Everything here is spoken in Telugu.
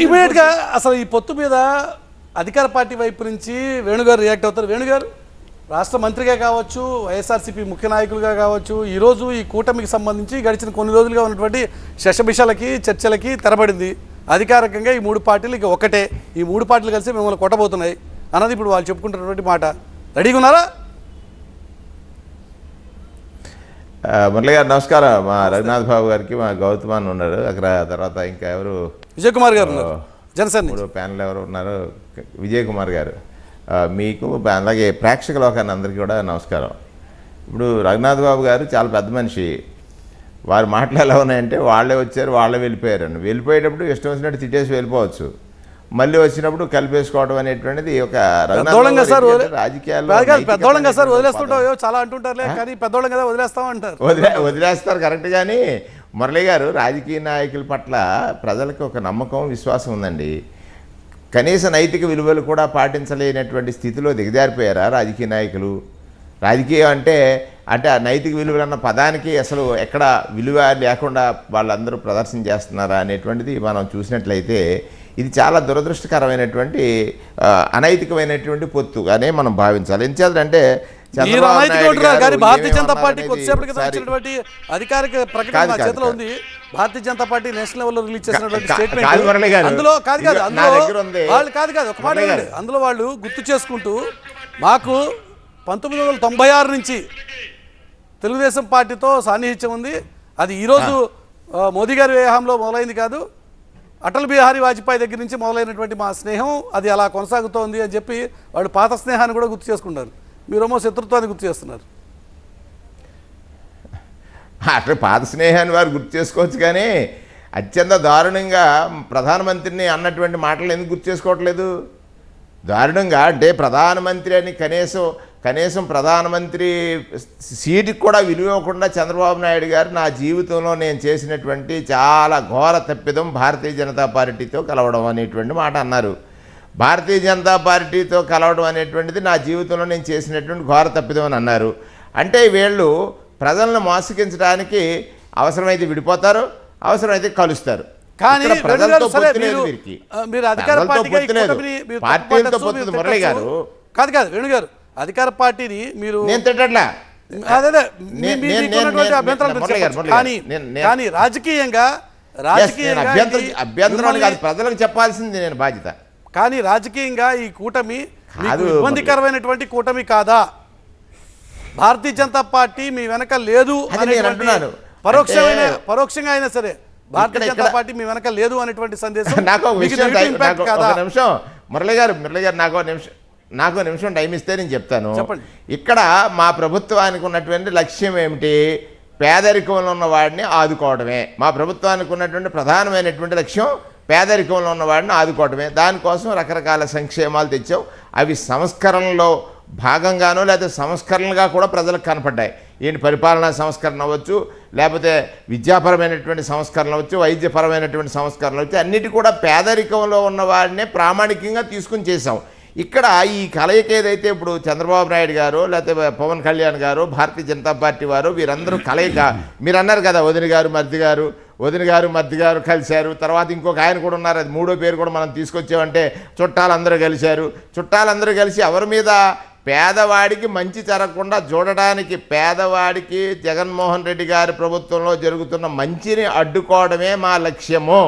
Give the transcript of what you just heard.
ఇమీడియట్ గా అసలు ఈ పొత్తు మీద అధికార పార్టీ వైపు నుంచి వేణుగారు రియాక్ట్ అవుతారు. వేణుగారు రాష్ట్ర మంత్రిగా కావచ్చు, వైఎస్ఆర్సీపీ ముఖ్య నాయకులుగా కావచ్చు, ఈరోజు ఈ కూటమికి సంబంధించి గడిచిన కొన్ని రోజులుగా ఉన్నటువంటి శషబిషలకి చర్చలకి తెరబడింది. అధికారికంగా ఈ మూడు పార్టీలు ఇక ఒకటే, ఈ మూడు పార్టీలు కలిసి మిమ్మల్ని కొట్టబోతున్నాయి అన్నది ఇప్పుడు వాళ్ళు చెప్పుకుంటున్నటువంటి మాట. రెడీగా ఉన్నారా? మురళి గారు నమస్కారం. మా రఘునాథ్ బాబు గారికి, మా గౌతమాన్ ఉన్నారు అక్కడ, తర్వాత ఇంకా ఎవరు విజయ్ కుమార్ గారు ఉన్నారు, జనసేన ఇప్పుడు ప్యానల్ ఎవరు ఉన్నారు, విజయ్ కుమార్ గారు. మీకు అలాగే ప్రేక్షక లోకాన్ని అందరికీ కూడా నమస్కారం. ఇప్పుడు రఘునాథ్ బాబు గారు చాలా పెద్ద మనిషి. వారి మాటలు ఎలా ఉన్నాయంటే వాళ్ళే వచ్చారు వాళ్ళే వెళ్ళిపోయారండి. వెళ్ళిపోయేటప్పుడు ఇష్టం వచ్చినట్టు తిట్టేసి వెళ్ళిపోవచ్చు, మళ్ళీ వచ్చినప్పుడు కలిపేసుకోవడం అనేటువంటిది ఒక వదిలేస్తారు కరెక్ట్. కానీ మురళి గారు రాజకీయ నాయకుల పట్ల ప్రజలకు ఒక నమ్మకం, విశ్వాసం ఉందండి. కనీస నైతిక విలువలు కూడా పాటించలేనటువంటి స్థితిలో దిగజారిపోయారా రాజకీయ నాయకులు? రాజకీయం అంటే అంటే ఆ నైతిక విలువలు అన్న పదానికి అసలు ఎక్కడ విలువ లేకుండా వాళ్ళందరూ ప్రదర్శన చేస్తున్నారా అనేటువంటిది మనం చూసినట్లయితే ఇది చాలా దురదృష్టకరమైనటువంటి అనైతికమైనటువంటి పొత్తుగానే మనం భావించాలి. ఎందుచేతంటే భారతీయ జనతా పార్టీ కొద్దిసేపటి క్రితం ఇచ్చినటువంటి అధికారిక ప్రకటన చేతిలో ఉంది. భారతీయ జనతా పార్టీ నేషనల్ లెవెల్లో రిలీజ్ చేసినటువంటి స్టేట్మెంట్ అందులో ఒక మాట అందులో వాళ్ళు గుర్తు చేసుకుంటూ మాకు 1996 నుంచి తెలుగుదేశం పార్టీతో సాన్నిహిత్యం ఉంది. అది ఈరోజు మోదీ గారి వ్యూహంలో మొదలైంది కాదు, అటల్ బిహారీ వాజ్పేయి దగ్గర నుంచి మొదలైనటువంటి మా స్నేహం అది అలా కొనసాగుతోంది అని చెప్పి వాళ్ళు పాత స్నేహాన్ని కూడా గుర్తు చేసుకుంటారు. మీరేమో శత్రుత్వాన్ని గుర్తు చేస్తున్నారు. అట్లా పాత స్నేహాన్ని వారు గుర్తు చేసుకోవచ్చు, కానీ అత్యంత దారుణంగా ప్రధానమంత్రిని అన్నటువంటి మాటలు ఎందుకు గుర్తు చేసుకోవట్లేదు? దారుణంగా అంటే ప్రధానమంత్రి అని కనీసం ప్రధానమంత్రి సీటుకి కూడా విలువ ఇవ్వకుండా చంద్రబాబు నాయుడు గారు నా జీవితంలో నేను చేసినటువంటి చాలా ఘోర తప్పిదం భారతీయ జనతా పార్టీతో కలవడం అనేటువంటి మాట అన్నారు. భారతీయ జనతా పార్టీతో కలవడం అనేటువంటిది నా జీవితంలో నేను చేసినటువంటి ఘోర తప్పిదం అని అన్నారు. అంటే వీళ్ళు ప్రజలను మోసగించడానికి అవసరమైతే విడిపోతారు, అవసరమైతే కలుస్తారు. కానీ కాదు వేణుగారు, అధికార పార్టీని మీరు కానీ రాజకీయంగా అభ్యంతరం కాదు, ప్రజలకు చెప్పాల్సింది నేను బాధ్యత. కానీ రాజకీయంగా ఈ కూటమి ఇబ్బందికరమైనటువంటి కూటమి కాదా? భారతీయ జనతా పార్టీ మీ వెనక లేదు అని అంటున్నాను. పరోక్షంగా అయినా సరే భారతీయ జనతా పార్టీ మీ వెనక లేదు అనేటువంటి సందేశం నాకు నిమిషం మురళి గారు నాకు నిమిషం టైం ఇస్తే నేను చెప్తాను. ఇక్కడ మా ప్రభుత్వానికి ఉన్నటువంటి లక్ష్యం ఏమిటి? పేదరికంలో ఉన్న వాడిని ఆదుకోవడమే మా ప్రభుత్వానికి ఉన్నటువంటి ప్రధానమైనటువంటి లక్ష్యం. పేదరికంలో ఉన్న వాడిని ఆదుకోవడమే. దానికోసం రకరకాల సంక్షేమాలు తెచ్చాం. అవి సంస్కరణలో భాగంగానో లేదా సంస్కరణలుగా కూడా ప్రజలకు కనపడ్డాయి. ఏంటి పరిపాలనా సంస్కరణ అవ్వచ్చు, లేకపోతే విద్యాపరమైనటువంటి సంస్కరణ అవ్వచ్చు, వైద్యపరమైనటువంటి సంస్కరణ అవ్వచ్చు, అన్నిటి కూడా పేదరికంలో ఉన్న వాడినే ప్రామాణికంగా తీసుకుని చేసాం. ఇక్కడ ఈ కలయిక ఏదైతే ఇప్పుడు చంద్రబాబు నాయుడు గారు లేకపోతే పవన్ కళ్యాణ్ గారు భారతీయ జనతా పార్టీ వారు వీరందరూ కలయిక, మీరు అన్నారు కదా వదిన గారు మర్ది గారు కలిశారు. తర్వాత ఇంకొక ఆయన కూడా ఉన్నారు, అది మూడో పేరు కూడా మనం తీసుకొచ్చామంటే చుట్టాలందరూ కలిశారు. చుట్టాలందరూ కలిసి ఎవరి మీద? పేదవాడికి మంచి జరగకుండా చూడడానికి, పేదవాడికి జగన్మోహన్ రెడ్డి గారి ప్రభుత్వంలో జరుగుతున్న మంచిని అడ్డుకోవడమే మా లక్ష్యము.